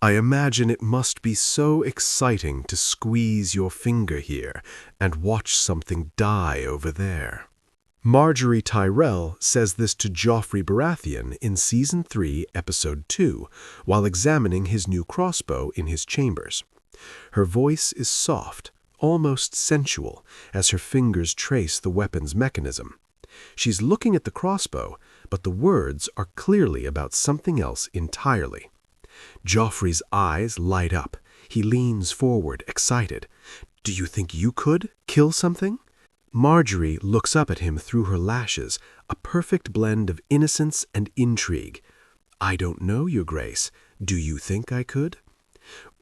I imagine it must be so exciting to squeeze your finger here and watch something die over there. Margaery Tyrell says this to Joffrey Baratheon in Season 3, Episode 2, while examining his new crossbow in his chambers. Her voice is soft, almost sensual, as her fingers trace the weapon's mechanism. She's looking at the crossbow, but the words are clearly about something else entirely. Joffrey's eyes light up. He leans forward, excited. "Do you think you could kill something?" Margaery looks up at him through her lashes, a perfect blend of innocence and intrigue. "I don't know, Your Grace. Do you think I could?"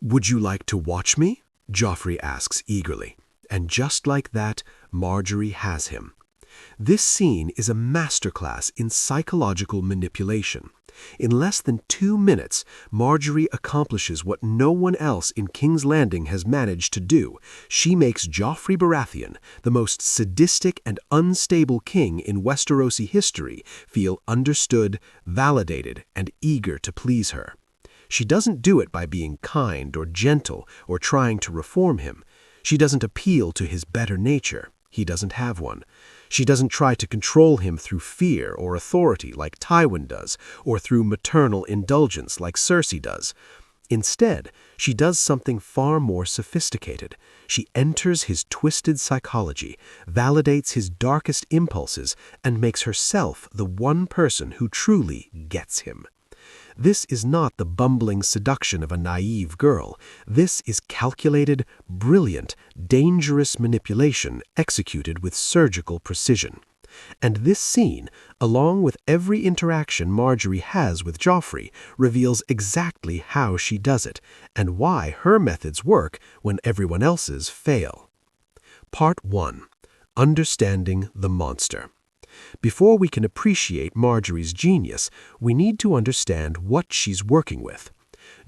"Would you like to watch me?" Joffrey asks eagerly. And just like that, Margaery has him. This scene is a masterclass in psychological manipulation. In less than 2 minutes, Margaery accomplishes what no one else in King's Landing has managed to do. She makes Joffrey Baratheon, the most sadistic and unstable king in Westerosi history, feel understood, validated, and eager to please her. She doesn't do it by being kind or gentle or trying to reform him. She doesn't appeal to his better nature. He doesn't have one. She doesn't try to control him through fear or authority like Tywin does, or through maternal indulgence like Cersei does. Instead, she does something far more sophisticated. She enters his twisted psychology, validates his darkest impulses, and makes herself the one person who truly gets him. This is not the bumbling seduction of a naive girl. This is calculated, brilliant, dangerous manipulation executed with surgical precision. And this scene, along with every interaction Margaery has with Joffrey, reveals exactly how she does it, and why her methods work when everyone else's fail. Part 1. Understanding the monster. Before we can appreciate Margaery's genius, we need to understand what she's working with.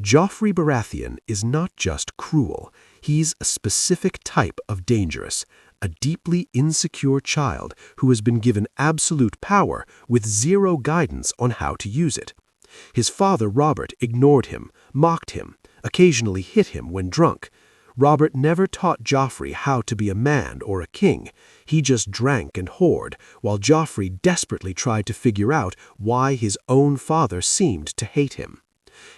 Joffrey Baratheon is not just cruel. He's a specific type of dangerous, a deeply insecure child who has been given absolute power with zero guidance on how to use it. His father, Robert, ignored him, mocked him, occasionally hit him when drunk. Robert never taught Joffrey how to be a man or a king. He just drank and whored, while Joffrey desperately tried to figure out why his own father seemed to hate him.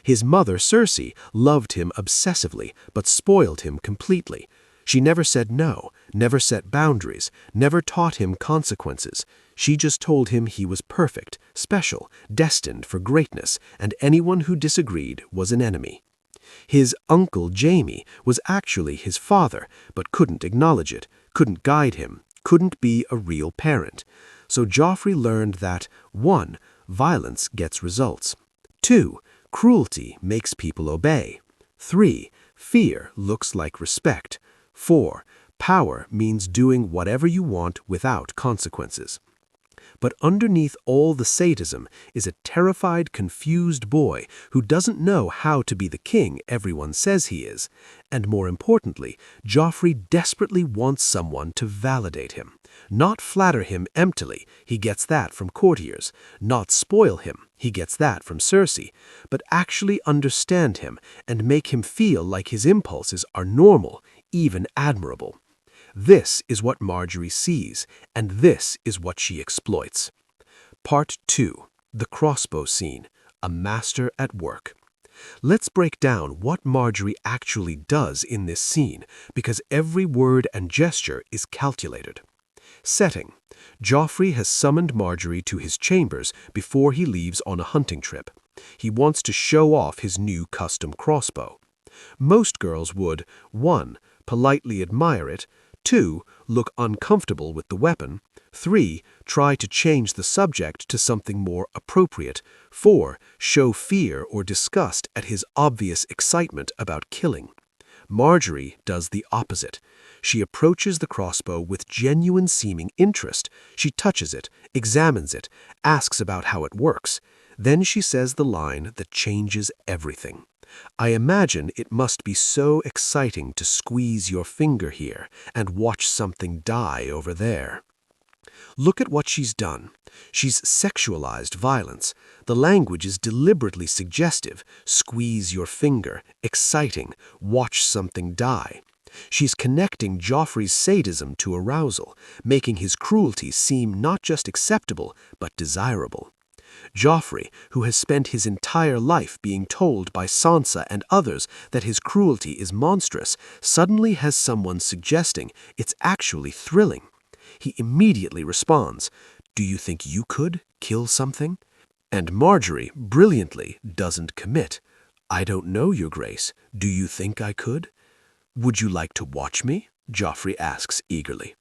His mother, Cersei, loved him obsessively, but spoiled him completely. She never said no, never set boundaries, never taught him consequences. She just told him he was perfect, special, destined for greatness, and anyone who disagreed was an enemy. His uncle Jaime was actually his father, but couldn't acknowledge it, couldn't guide him, couldn't be a real parent. So Joffrey learned that 1. Violence gets results. 2. Cruelty makes people obey. 3. Fear looks like respect. 4. Power means doing whatever you want without consequences. But underneath all the sadism is a terrified, confused boy who doesn't know how to be the king everyone says he is. And more importantly, Joffrey desperately wants someone to validate him. Not flatter him emptily, he gets that from courtiers. Not spoil him, he gets that from Cersei. But actually understand him and make him feel like his impulses are normal, even admirable. This is what Margaery sees, and this is what she exploits. Part 2. The crossbow scene. A master at work. Let's break down what Margaery actually does in this scene, because every word and gesture is calculated. Setting. Joffrey has summoned Margaery to his chambers before he leaves on a hunting trip. He wants to show off his new custom crossbow. Most girls would 1. Politely admire it, 2. Look uncomfortable with the weapon, 3. Try to change the subject to something more appropriate, 4. Show fear or disgust at his obvious excitement about killing. Margaery does the opposite. She approaches the crossbow with genuine seeming interest. She touches it, examines it, asks about how it works. Then she says the line that changes everything. "I imagine it must be so exciting to squeeze your finger here and watch something die over there." Look at what she's done. She's sexualized violence. The language is deliberately suggestive. Squeeze your finger. Exciting. Watch something die. She's connecting Joffrey's sadism to arousal, making his cruelty seem not just acceptable, but desirable. Joffrey, who has spent his entire life being told by Sansa and others that his cruelty is monstrous, suddenly has someone suggesting it's actually thrilling. He immediately responds, "Do you think you could kill something?" And Margaery, brilliantly, doesn't commit. "I don't know, Your Grace. Do you think I could?" "Would you like to watch me?" Joffrey asks eagerly.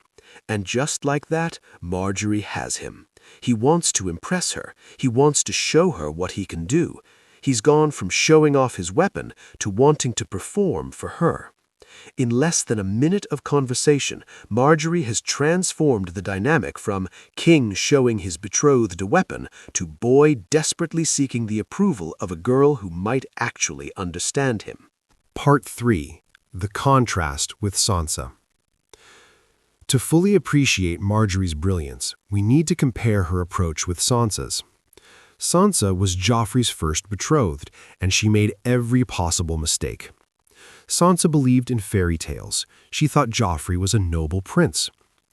And just like that, Margaery has him. He wants to impress her. He wants to show her what he can do. He's gone from showing off his weapon to wanting to perform for her. In less than a minute of conversation, Margaery has transformed the dynamic from king showing his betrothed a weapon to boy desperately seeking the approval of a girl who might actually understand him. Part 3. The contrast with Sansa. To fully appreciate Margaery's brilliance, we need to compare her approach with Sansa's. Sansa was Joffrey's first betrothed, and she made every possible mistake. Sansa believed in fairy tales. She thought Joffrey was a noble prince.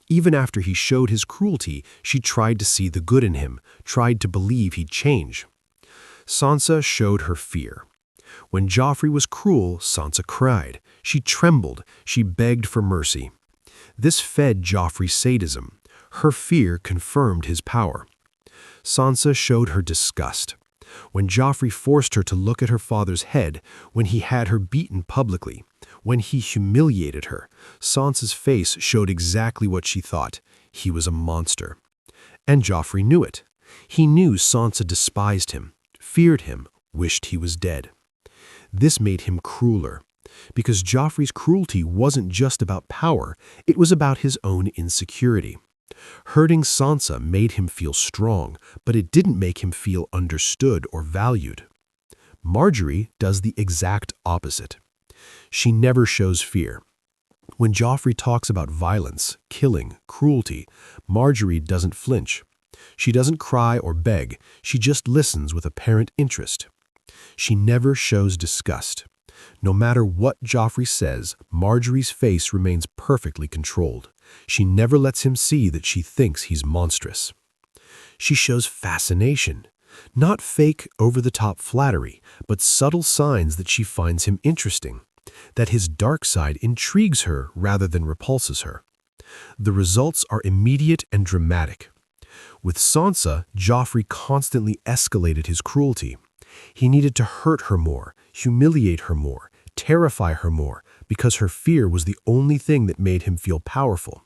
Even after he showed his cruelty, she tried to see the good in him, tried to believe he'd change. Sansa showed her fear. When Joffrey was cruel, Sansa cried. She trembled. She begged for mercy. This fed Joffrey's sadism. Her fear confirmed his power. Sansa showed her disgust. When Joffrey forced her to look at her father's head, when he had her beaten publicly, when he humiliated her, Sansa's face showed exactly what she thought. He was a monster. And Joffrey knew it. He knew Sansa despised him, feared him, wished he was dead. This made him crueler, because Joffrey's cruelty wasn't just about power, it was about his own insecurity. Hurting Sansa made him feel strong, but it didn't make him feel understood or valued. Margaery does the exact opposite. She never shows fear. When Joffrey talks about violence, killing, cruelty, Margaery doesn't flinch. She doesn't cry or beg, she just listens with apparent interest. She never shows disgust. No matter what Joffrey says, Margaery's face remains perfectly controlled. She never lets him see that she thinks he's monstrous. She shows fascination. Not fake, over-the-top flattery, but subtle signs that she finds him interesting, that his dark side intrigues her rather than repulses her. The results are immediate and dramatic. With Sansa, Joffrey constantly escalated his cruelty. He needed to hurt her more, humiliate her more, terrify her more, because her fear was the only thing that made him feel powerful.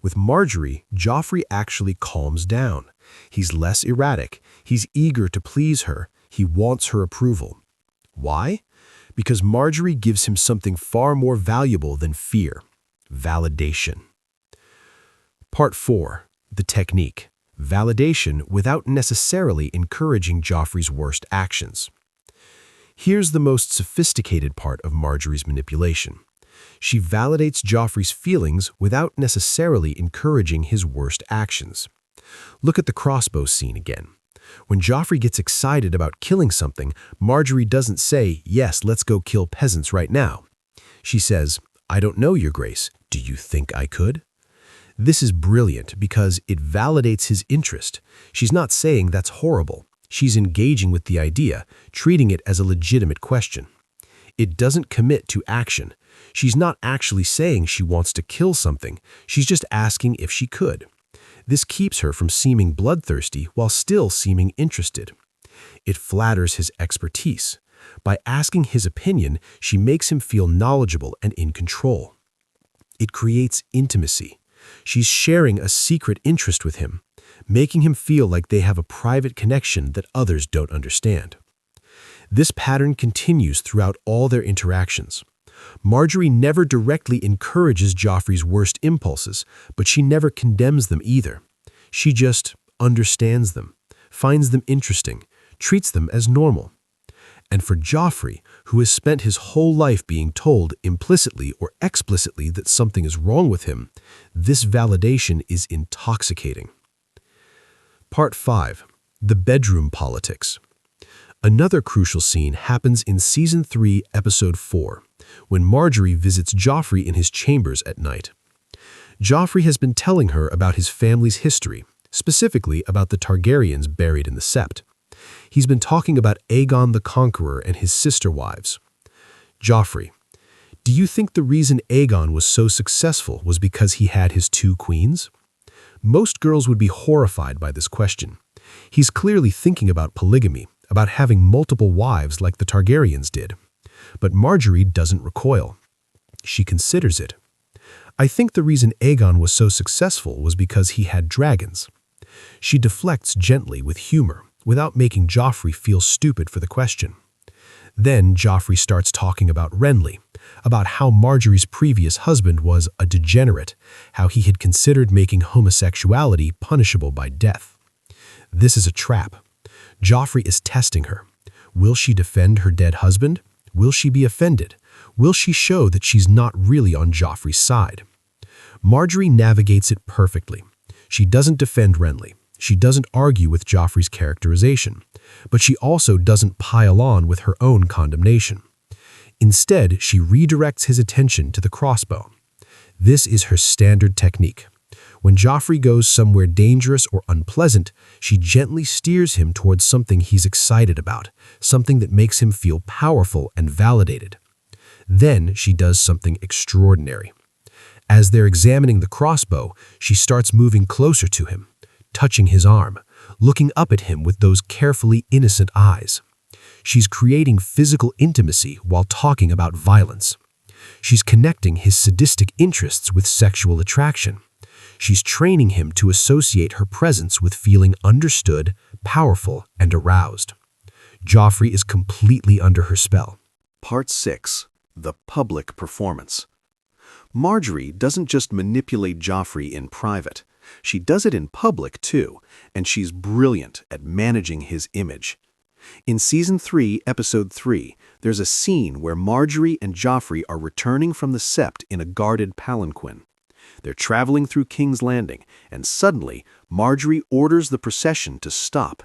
With Margaery, Joffrey actually calms down. He's less erratic. He's eager to please her. He wants her approval. Why? Because Margaery gives him something far more valuable than fear: validation. Part 4. The technique. Validation without necessarily encouraging Joffrey's worst actions. Here's the most sophisticated part of Margaery's manipulation. She validates Joffrey's feelings without necessarily encouraging his worst actions. Look at the crossbow scene again. When Joffrey gets excited about killing something, Margaery doesn't say, "Yes, let's go kill peasants right now." She says, "I don't know, Your Grace. Do you think I could?" This is brilliant because it validates his interest. She's not saying that's horrible. She's engaging with the idea, treating it as a legitimate question. It doesn't commit to action. She's not actually saying she wants to kill something. She's just asking if she could. This keeps her from seeming bloodthirsty while still seeming interested. It flatters his expertise. By asking his opinion, she makes him feel knowledgeable and in control. It creates intimacy. She's sharing a secret interest with him, making him feel like they have a private connection that others don't understand. This pattern continues throughout all their interactions. Margaery never directly encourages Joffrey's worst impulses, but she never condemns them either. She just understands them, finds them interesting, treats them as normal. And for Joffrey, who has spent his whole life being told implicitly or explicitly that something is wrong with him, this validation is intoxicating. Part 5. The Bedroom Politics. Another crucial scene happens in Season 3, Episode 4, when Margaery visits Joffrey in his chambers at night. Joffrey has been telling her about his family's history, specifically about the Targaryens buried in the Sept. He's been talking about Aegon the Conqueror and his sister wives. Joffrey, do you think the reason Aegon was so successful was because he had his 2 queens? Most girls would be horrified by this question. He's clearly thinking about polygamy, about having multiple wives like the Targaryens did. But Margaery doesn't recoil. She considers it. I think the reason Aegon was so successful was because he had dragons. She deflects gently with humor, without making Joffrey feel stupid for the question. Then Joffrey starts talking about Renly, about how Margaery's previous husband was a degenerate, how he had considered making homosexuality punishable by death. This is a trap. Joffrey is testing her. Will she defend her dead husband? Will she be offended? Will she show that she's not really on Joffrey's side? Margaery navigates it perfectly. She doesn't defend Renly. She doesn't argue with Joffrey's characterization, but she also doesn't pile on with her own condemnation. Instead, she redirects his attention to the crossbow. This is her standard technique. When Joffrey goes somewhere dangerous or unpleasant, she gently steers him towards something he's excited about, something that makes him feel powerful and validated. Then she does something extraordinary. As they're examining the crossbow, she starts moving closer to him, touching his arm, looking up at him with those carefully innocent eyes. She's creating physical intimacy while talking about violence. She's connecting his sadistic interests with sexual attraction. She's training him to associate her presence with feeling understood, powerful, and aroused. Joffrey is completely under her spell. Part 6. The Public Performance. Margaery doesn't just manipulate Joffrey in private. She does it in public, too, and she's brilliant at managing his image. In Season 3, Episode 3, there's a scene where Margaery and Joffrey are returning from the Sept in a guarded palanquin. They're traveling through King's Landing, and suddenly, Margaery orders the procession to stop.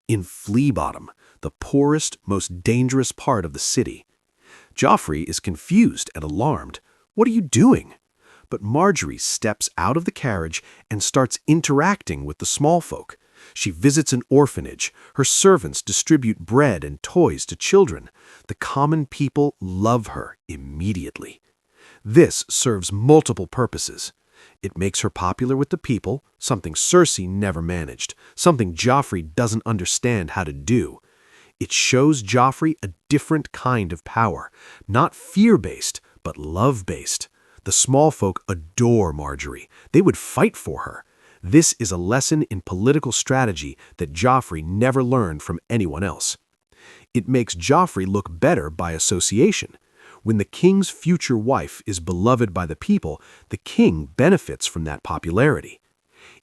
In Flea Bottom, the poorest, most dangerous part of the city. Joffrey is confused and alarmed. What are you doing? But Margaery steps out of the carriage and starts interacting with the small folk. She visits an orphanage. Her servants distribute bread and toys to children. The common people love her immediately. This serves multiple purposes. It makes her popular with the people, something Cersei never managed, something Joffrey doesn't understand how to do. It shows Joffrey a different kind of power, not fear-based, but love-based. The small folk adore Margaery. They would fight for her. This is a lesson in political strategy that Joffrey never learned from anyone else. It makes Joffrey look better by association. When the king's future wife is beloved by the people, the king benefits from that popularity.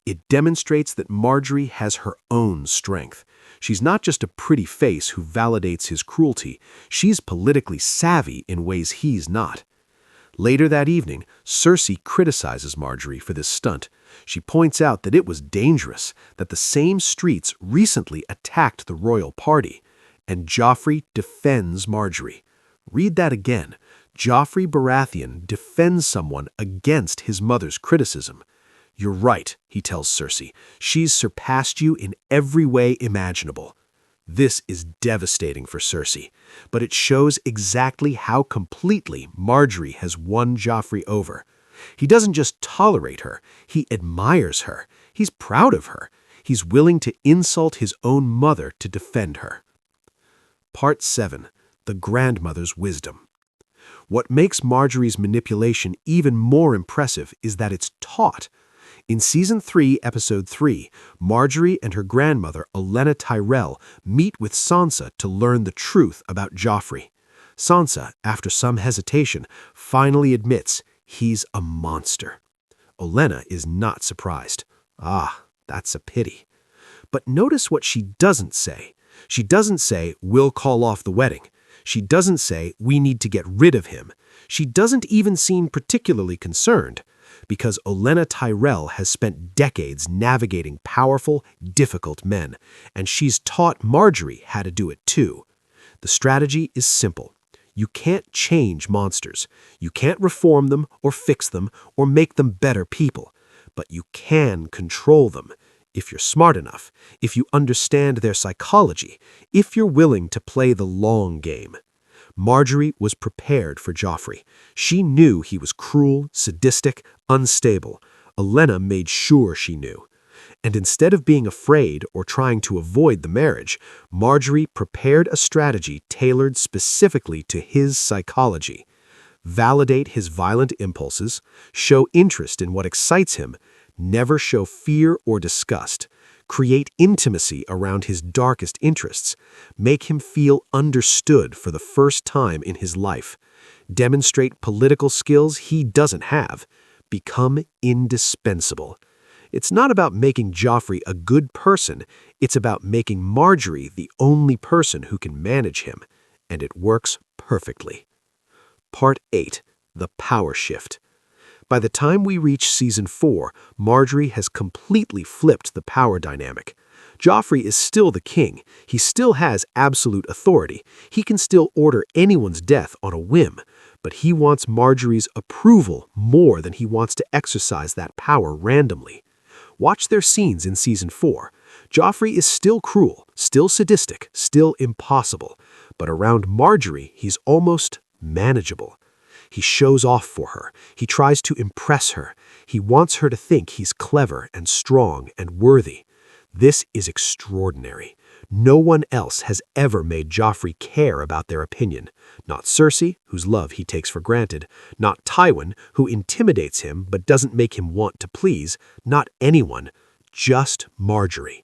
It demonstrates that Margaery has her own strength. She's not just a pretty face who validates his cruelty. She's politically savvy in ways he's not. Later that evening, Cersei criticizes Margaery for this stunt. She points out that it was dangerous, that the same streets recently attacked the royal party. And Joffrey defends Margaery. Read that again. Joffrey Baratheon defends someone against his mother's criticism. You're right, he tells Cersei. She's surpassed you in every way imaginable. This is devastating for Cersei, but it shows exactly how completely Margaery has won Joffrey over. He doesn't just tolerate her, he admires her. He's proud of her. He's willing to insult his own mother to defend her. Part 7. The Grandmother's Wisdom. What makes Margaery's manipulation even more impressive is that it's taught. In Season 3, Episode 3, Margaery and her grandmother, Olenna Tyrell, meet with Sansa to learn the truth about Joffrey. Sansa, after some hesitation, finally admits he's a monster. Olenna is not surprised. Ah, that's a pity. But notice what she doesn't say. She doesn't say, "We'll call off the wedding." She doesn't say, "We need to get rid of him." She doesn't even seem particularly concerned, because Olenna Tyrell has spent decades navigating powerful, difficult men, and she's taught Margaery how to do it too. The strategy is simple. You can't change monsters. You can't reform them or fix them or make them better people, but you can control them. If you're smart enough, if you understand their psychology, if you're willing to play the long game. Margaery was prepared for Joffrey. She knew he was cruel, sadistic, unstable. Olenna made sure she knew. And instead of being afraid or trying to avoid the marriage, Margaery prepared a strategy tailored specifically to his psychology. Validate his violent impulses, show interest in what excites him, never show fear or disgust, create intimacy around his darkest interests, make him feel understood for the first time in his life, demonstrate political skills he doesn't have, become indispensable. It's not about making Joffrey a good person, it's about making Margaery the only person who can manage him, and it works perfectly. Part 8. The Power Shift. By the time we reach Season 4, Margaery has completely flipped the power dynamic. Joffrey is still the king. He still has absolute authority. He can still order anyone's death on a whim, but he wants Margaery's approval more than he wants to exercise that power randomly. Watch their scenes in Season 4. Joffrey is still cruel, still sadistic, still impossible, but around Margaery he's almost manageable. He shows off for her. He tries to impress her. He wants her to think he's clever and strong and worthy. This is extraordinary. No one else has ever made Joffrey care about their opinion. Not Cersei, whose love he takes for granted. Not Tywin, who intimidates him but doesn't make him want to please. Not anyone. Just Margaery.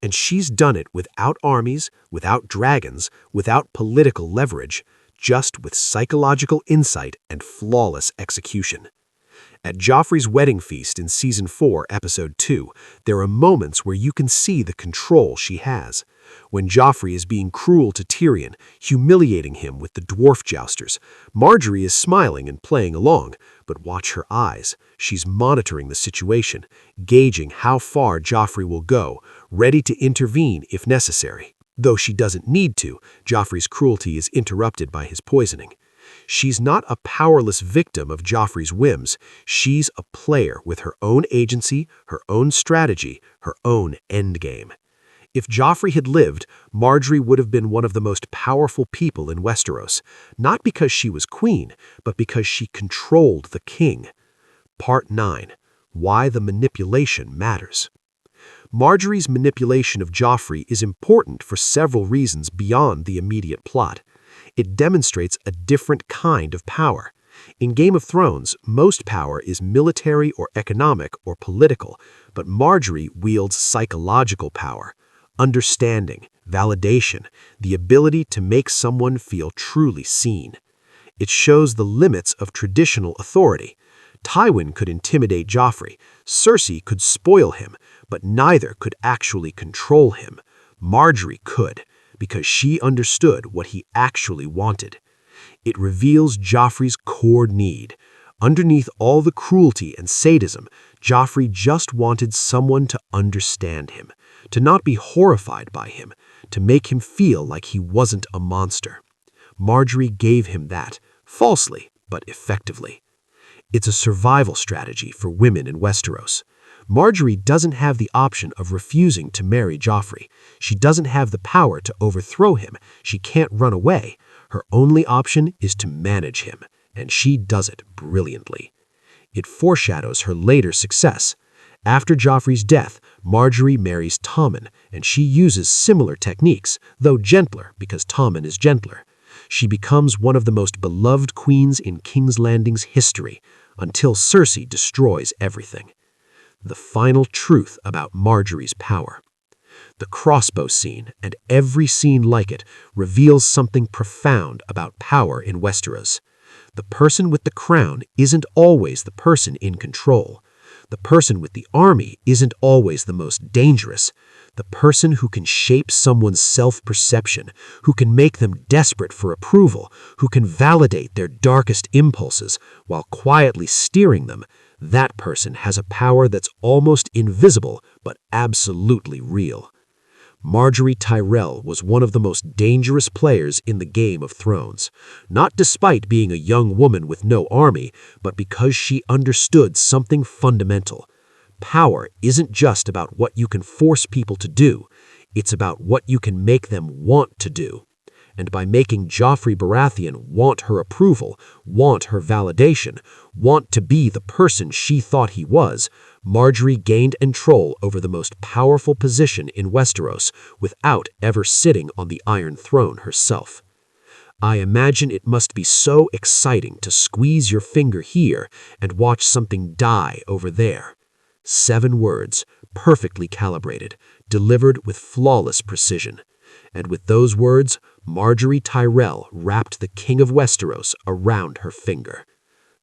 And she's done it without armies, without dragons, without political leverage, just with psychological insight and flawless execution. At Joffrey's wedding feast in Season 4, Episode 2, there are moments where you can see the control she has. When Joffrey is being cruel to Tyrion, humiliating him with the dwarf jousters, Margaery is smiling and playing along, but watch her eyes. She's monitoring the situation, gauging how far Joffrey will go, ready to intervene if necessary. Though she doesn't need to, Joffrey's cruelty is interrupted by his poisoning. She's not a powerless victim of Joffrey's whims. She's a player with her own agency, her own strategy, her own endgame. If Joffrey had lived, Margaery would have been one of the most powerful people in Westeros, not because she was queen, but because she controlled the king. Part 9. Why the manipulation matters. Margaery's manipulation of Joffrey is important for several reasons beyond the immediate plot. It demonstrates a different kind of power. In Game of Thrones, most power is military or economic or political, but Margaery wields psychological power, understanding, validation, the ability to make someone feel truly seen. It shows the limits of traditional authority. Tywin could intimidate Joffrey, Cersei could spoil him, but neither could actually control him. Margaery could, because she understood what he actually wanted. It reveals Joffrey's core need. Underneath all the cruelty and sadism, Joffrey just wanted someone to understand him, to not be horrified by him, to make him feel like he wasn't a monster. Margaery gave him that, falsely but effectively. It's a survival strategy for women in Westeros. Margaery doesn't have the option of refusing to marry Joffrey. She doesn't have the power to overthrow him. She can't run away. Her only option is to manage him, and she does it brilliantly. It foreshadows her later success. After Joffrey's death, Margaery marries Tommen, and she uses similar techniques, though gentler because Tommen is gentler. She becomes one of the most beloved queens in King's Landing's history, until Cersei destroys everything. The final truth about Margaery's power. The crossbow scene, and every scene like it, reveals something profound about power in Westeros. The person with the crown isn't always the person in control. The person with the army isn't always the most dangerous. The person who can shape someone's self-perception, who can make them desperate for approval, who can validate their darkest impulses while quietly steering them, that person has a power that's almost invisible but absolutely real. Margaery Tyrell was one of the most dangerous players in the Game of Thrones, not despite being a young woman with no army, but because she understood something fundamental. Power isn't just about what you can force people to do, it's about what you can make them want to do. And by making Joffrey Baratheon want her approval, want her validation, want to be the person she thought he was, Margaery gained control over the most powerful position in Westeros without ever sitting on the Iron Throne herself. I imagine it must be so exciting to squeeze your finger here and watch something die over there. 7 words, perfectly calibrated, delivered with flawless precision. And with those words, Margaery Tyrell wrapped the King of Westeros around her finger.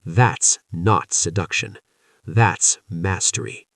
That's not seduction. That's mastery.